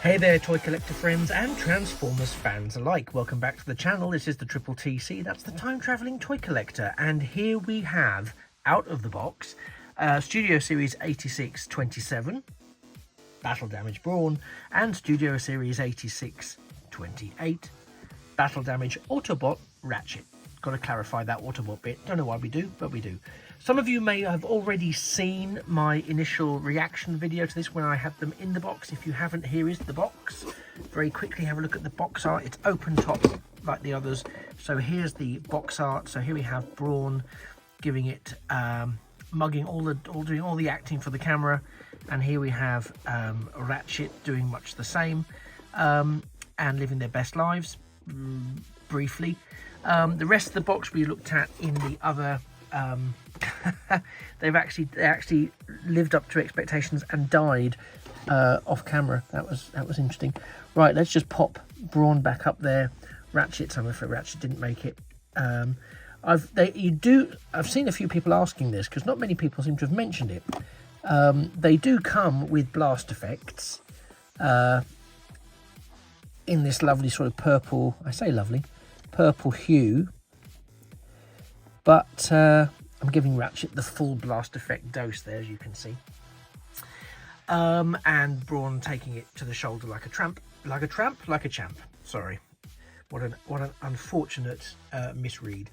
Hey there, toy collector friends and Transformers fans alike. Welcome back to the channel. This is the Triple TC, that's the time travelling toy collector. And here we have, out of the box, Studio Series 8627, Battle Damage Brawn, and Studio Series 8628, Battle Damage Autobot Ratchet. Got to clarify that Autobot bit. Don't know why we do, but we do. Some of you may have already seen my initial reaction video to this when I had them in the box. If you haven't, here is the box. Very quickly have a look at the box art. It's open top like the others. So here's the box art. So here we have Brawn giving it, mugging doing all the acting for the camera. And here we have Ratchet doing much the same and living their best lives briefly. The rest of the box we looked at in the other they actually lived up to expectations and died off camera. That was interesting. Right, let's just pop Brawn back up there. Ratchet, I'm afraid Ratchet didn't make it. I've seen a few people asking this because not many people seem to have mentioned it. They do come with blast effects in this lovely sort of purple, I say lovely, purple hue, but I'm giving Ratchet the full blast effect dose there, as you can see, and Brawn taking it to the shoulder like a champ. Sorry, what an unfortunate misread.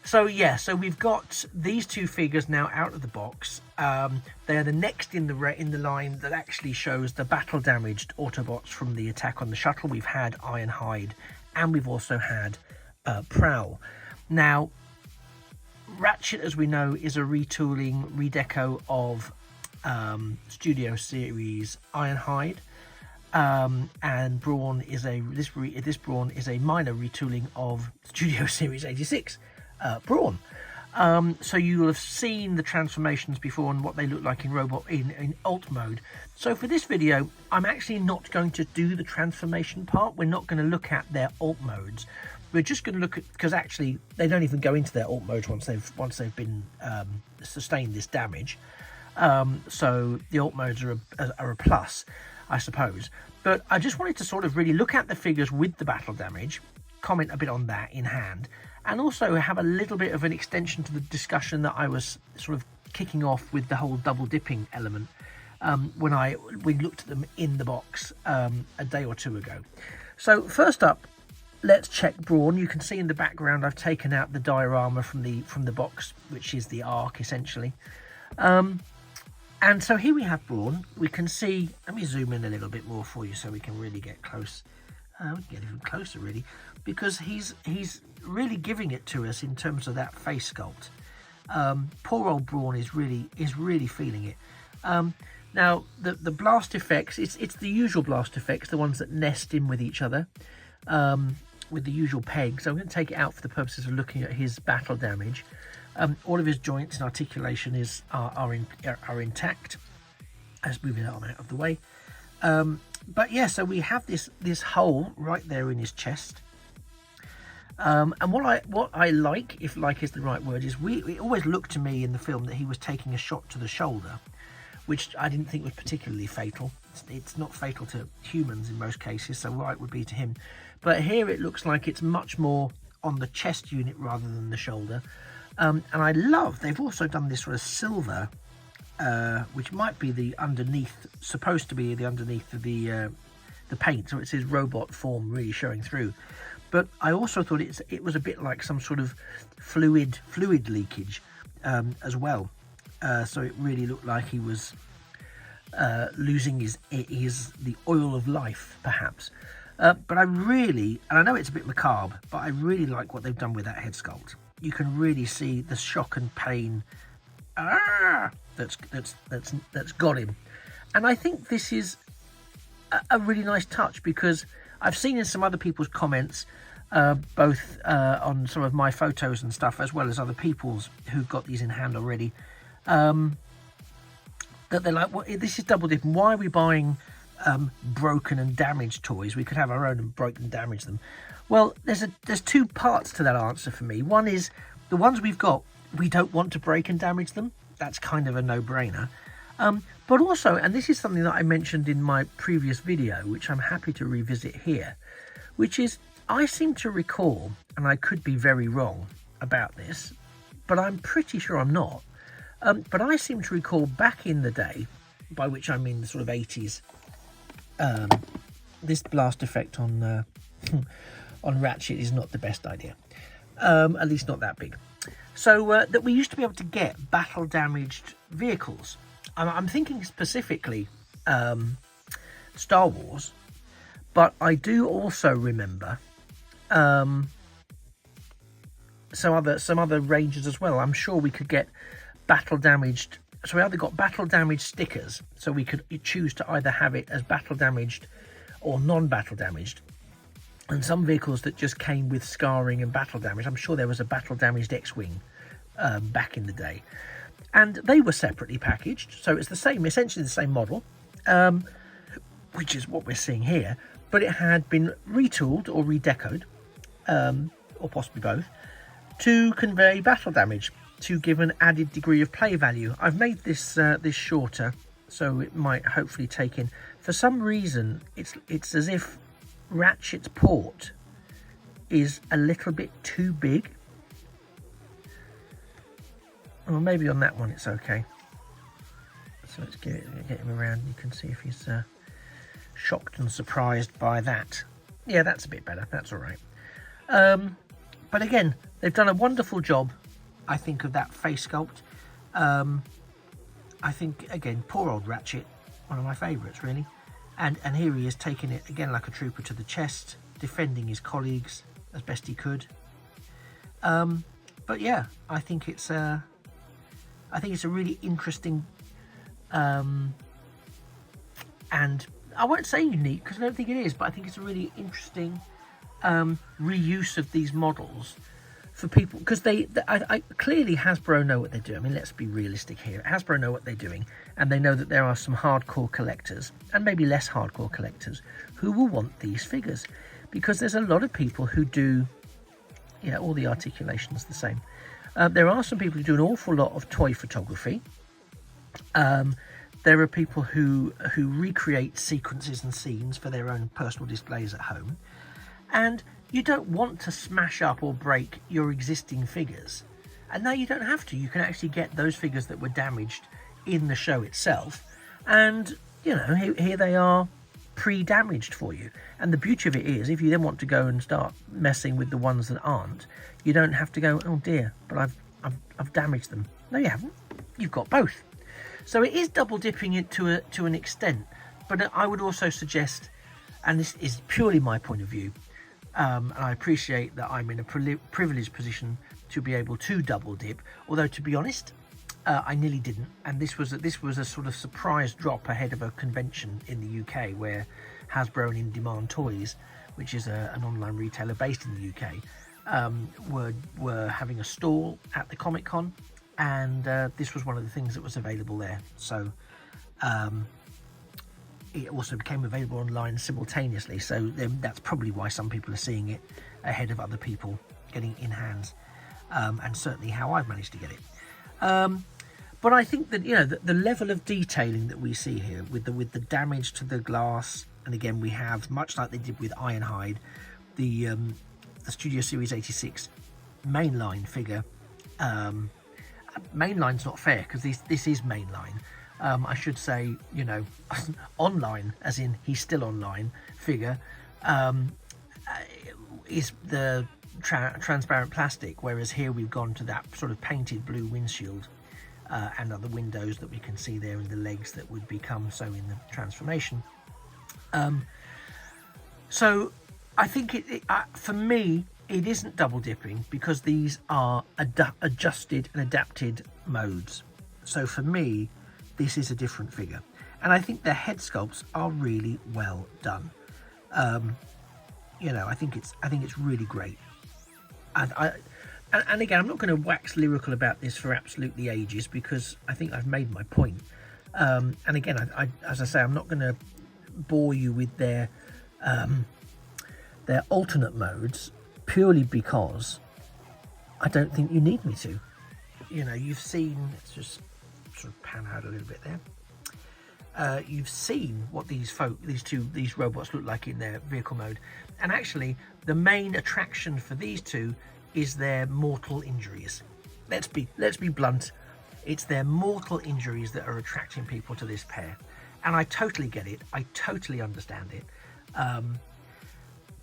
So yeah, so we've got these two figures now out of the box. They're the next in the line that actually shows the battle damaged Autobots from the attack on the shuttle. We've had Ironhide and we've also had Prowl. Now Ratchet, as we know, is a retooling, redeco of Studio Series Ironhide, and Brawn is this Brawn is a minor retooling of Studio Series 86 Brawn. So you will have seen the transformations before and what they look like in alt mode. So for this video, I'm actually not going to do the transformation part. We're not going to look at their alt modes. We're just going to look at, because actually they don't even go into their alt modes once they've been sustained this damage. So the alt modes are a plus, I suppose. But I just wanted to sort of really look at the figures with the battle damage, comment a bit on that in hand, and also have a little bit of an extension to the discussion that I was sort of kicking off with the whole double dipping element when we looked at them in the box a day or two ago. So first up, let's check Brawn. You can see in the background I've taken out the diorama from the box, which is the arc essentially. And so here we have Brawn. We can see, let me zoom in a little bit more for you so we can really get close. We can get even closer really, because he's really giving it to us in terms of that face sculpt. Poor old Brawn is really feeling it. Now the blast effects, it's the usual blast effects, the ones that nest in with each other. With the usual pegs. So I'm going to take it out for the purposes of looking at his battle damage. All of his joints and articulation are intact. Let's move that out of the way. But yeah, so we have this hole right there in his chest. And what I like, if like is the right word, is it always looked to me in the film that he was taking a shot to the shoulder, which I didn't think was particularly fatal. It's not fatal to humans in most cases, so why it would be to him. But here it looks like it's much more on the chest unit rather than the shoulder. And I love, they've also done this sort of silver, which might be the underneath, supposed to be the underneath of the paint. So it's his robot form really showing through. But I also thought it was a bit like some sort of fluid leakage as well. So it really looked like he was losing the oil of life, perhaps. But I really, and I know it's a bit macabre, but I really like what they've done with that head sculpt. You can really see the shock and pain that's got him. And I think this is a really nice touch, because I've seen in some other people's comments, both on some of my photos and stuff, as well as other people's who've got these in hand already, that they're like, well, this is double dipping. Why are we buying broken and damaged toys? We could have our own and break and damage them. Well, there's two parts to that answer for me. One is the ones we've got, we don't want to break and damage them. That's kind of a no-brainer. But also, and this is something that I mentioned in my previous video, which I'm happy to revisit here, which is I seem to recall, and I could be very wrong about this, but I'm pretty sure I'm not, but I seem to recall back in the day, by which I mean the sort of 80s, this blast effect on on Ratchet is not the best idea, at least not that big. So that we used to be able to get battle damaged vehicles. I'm thinking specifically Star Wars, but I do also remember some other ranges as well. I'm sure we could get battle damaged. So we either got battle damaged stickers, so we could choose to either have it as battle damaged or non-battle damaged. And some vehicles that just came with scarring and battle damage. I'm sure there was a battle damaged X-Wing back in the day. And they were separately packaged. So it's the same, essentially the same model, which is what we're seeing here. But it had been retooled or redecoed, or possibly both, to convey battle damage, to give an added degree of play value. I've made this this shorter, so it might hopefully take in. For some reason, it's as if Ratchet's port is a little bit too big. Or maybe on that one it's okay. So let's get him around. You can see if he's shocked and surprised by that. Yeah, that's a bit better. That's all right. But again, they've done a wonderful job, I think, of that face sculpt. I think, again, poor old Ratchet, one of my favourites, really. And here he is, taking it, again, like a trooper to the chest, defending his colleagues as best he could. But yeah, I think it's a really interesting, and I won't say unique, because I don't think it is, but I think it's a really interesting reuse of these models for people, because I clearly Hasbro know what they're doing. I mean, let's be realistic here. Hasbro know what they're doing, and they know that there are some hardcore collectors, and maybe less hardcore collectors, who will want these figures, because there's a lot of people who do, yeah, all the articulation's the same. There are some people who do an awful lot of toy photography. There are people who recreate sequences and scenes for their own personal displays at home, and you don't want to smash up or break your existing figures. And now you don't have to. You can actually get those figures that were damaged in the show itself, and you know, here they are pre-damaged for you. And the beauty of it is, if you then want to go and start messing with the ones that aren't, you don't have to go, oh dear, but I've damaged them. No, you haven't. You've got both. So it is double dipping it to an extent, but I would also suggest, and this is purely my point of view, and I appreciate that I'm in a privileged position to be able to double dip, although to be honest, I nearly didn't, and this was a sort of surprise drop ahead of a convention in the UK where Hasbro and In Demand Toys, which is an online retailer based in the UK, were having a stall at the Comic Con, and this was one of the things that was available there. So it also became available online simultaneously, so that's probably why some people are seeing it ahead of other people getting it in hands, and certainly how I've managed to get it. But I think that, you know, the level of detailing that we see here with the damage to the glass, and again we have, much like they did with Ironhide, the Studio Series 86 mainline figure. Mainline's not fair, because this is mainline. I should say, you know, online, as in he's still online figure, is the transparent plastic, whereas here we've gone to that sort of painted blue windshield, and other windows that we can see there, and the legs that would become so in the transformation. So I think for me, it isn't double dipping, because these are adjusted and adapted modes. So for me, this is a different figure, and I think the head sculpts are really well done. You know, I think it's really great. And again, I'm not going to wax lyrical about this for absolutely ages, because I think I've made my point. And again, as I say, I'm not going to bore you with their alternate modes, purely because I don't think you need me to. You know, you've seen, let's just sort of pan out a little bit there. you've seen what these robots look like in their vehicle mode, and actually the main attraction for these two is their mortal injuries. Let's be blunt. It's their mortal injuries that are attracting people to this pair, and I totally get it. I totally understand it,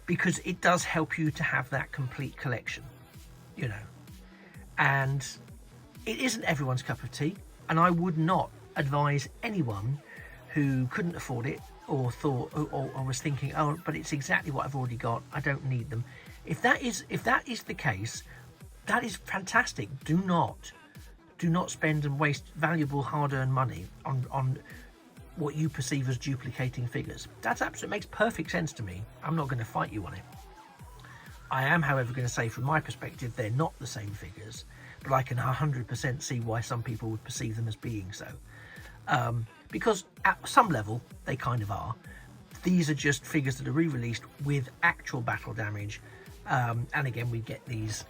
because it does help you to have that complete collection, you know. And it isn't everyone's cup of tea, and I would not advise anyone who couldn't afford it or thought or was thinking, oh, but it's exactly what I've already got, I don't need them. If that is the case, that is fantastic. Do not spend and waste valuable hard-earned money on what you perceive as duplicating figures. That's absolutely, makes perfect sense to me. I'm not going to fight you on it. I am, however, going to say from my perspective, they're not the same figures, but I can 100% see why some people would perceive them as being so. Because at some level, they kind of are. These are just figures that are re-released with actual battle damage. And again, we get these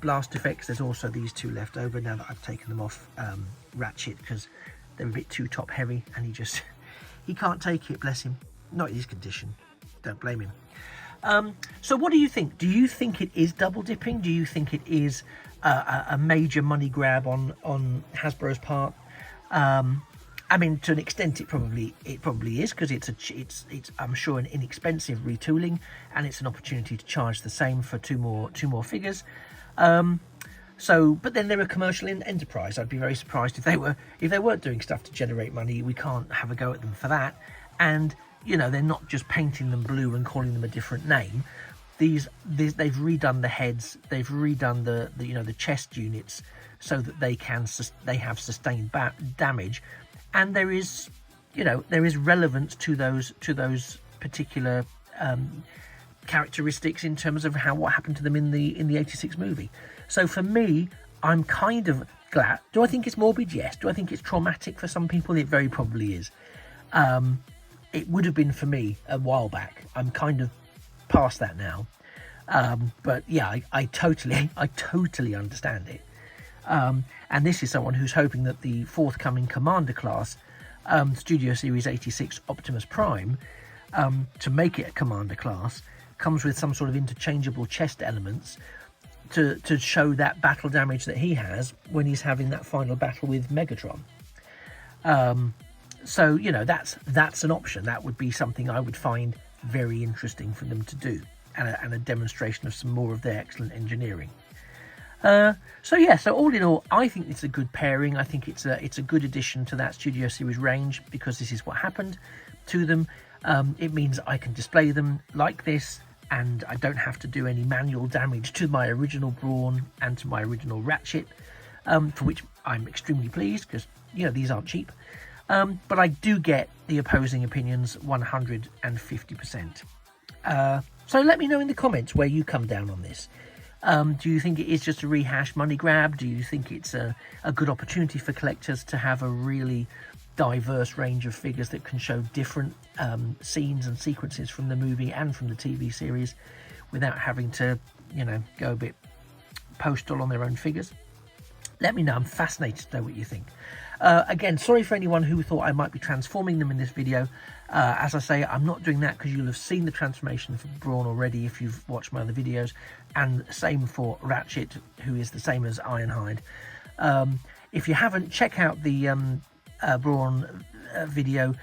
blast effects. There's also these two left over now that I've taken them off Ratchet, because they're a bit too top heavy, and he can't take it, bless him. Not in his condition. Don't blame him. So what do you think? Do you think it is double dipping? Do you think it is a major money grab on Hasbro's part? I mean, to an extent, it probably is, because it's I'm sure an inexpensive retooling, and it's an opportunity to charge the same for two more figures. But then they're a commercial enterprise. I'd be very surprised if they weren't doing stuff to generate money. We can't have a go at them for that. And you know, they're not just painting them blue and calling them a different name. They've redone the heads, they've redone the chest units so that they have sustained damage, and there is relevance to those particular characteristics in terms of what happened to them in the 86 movie. So for me, I'm kind of glad. Do I think it's morbid? Yes. Do I think it's traumatic for some people? It very probably is. It would have been for me a while back. I'm kind of past that now. But yeah, I totally understand it. And this is someone who's hoping that the forthcoming Commander class, Studio Series 86 Optimus Prime, to make it a Commander class, comes with some sort of interchangeable chest elements to show that battle damage that he has when he's having that final battle with Megatron. So, you know, that's an option. That would be something I would find very interesting for them to do, and a demonstration of some more of their excellent engineering. So all in all, I think it's a good pairing. I think it's a good addition to that Studio Series range, because this is what happened to them. It means I can display them like this, and I don't have to do any manual damage to my original Brawn and to my original Ratchet, for which I'm extremely pleased, because, you know, these aren't cheap. But I do get the opposing opinions 150%. So let me know in the comments where you come down on this. Do you think it is just a rehash money grab? Do you think it's a good opportunity for collectors to have a really diverse range of figures that can show different scenes and sequences from the movie and from the TV series without having to, you know, go a bit postal on their own figures? Let me know. I'm fascinated to know what you think. Again, sorry for anyone who thought I might be transforming them in this video. As I say, I'm not doing that, because you'll have seen the transformation for Brawn already if you've watched my other videos, and same for Ratchet, who is the same as Ironhide. If you haven't, check out the Brawn video.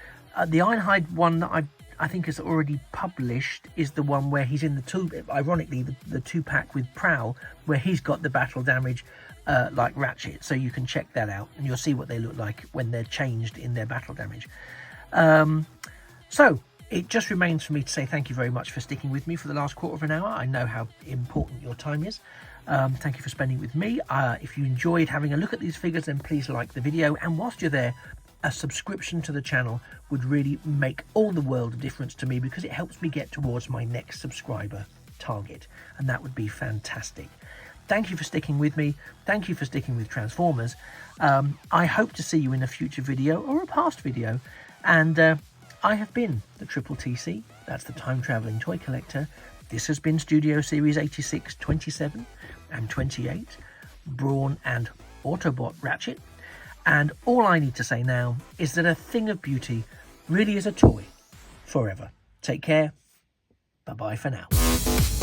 The Ironhide one that I think is already published is the one where he's in the two-pack with Prowl, where he's got the battle damage like Ratchet. So you can check that out, and you'll see what they look like when they're changed in their battle damage. So it just remains for me to say thank you very much for sticking with me for the last quarter of an hour. I know how important your time is. Thank you for spending it with me. If you enjoyed having a look at these figures, then please like the video, and whilst you're there, a subscription to the channel would really make all the world of difference to me, because it helps me get towards my next subscriber target, and that would be fantastic. Thank you for sticking with me. Thank you for sticking with Transformers. I hope to see you in a future video or a past video. And I have been the Triple TC. That's the Time Travelling Toy Collector. This has been Studio Series 86, 27 and 28, Brawn and Autobot Ratchet. And all I need to say now is that a thing of beauty really is a toy forever. Take care. Bye-bye for now.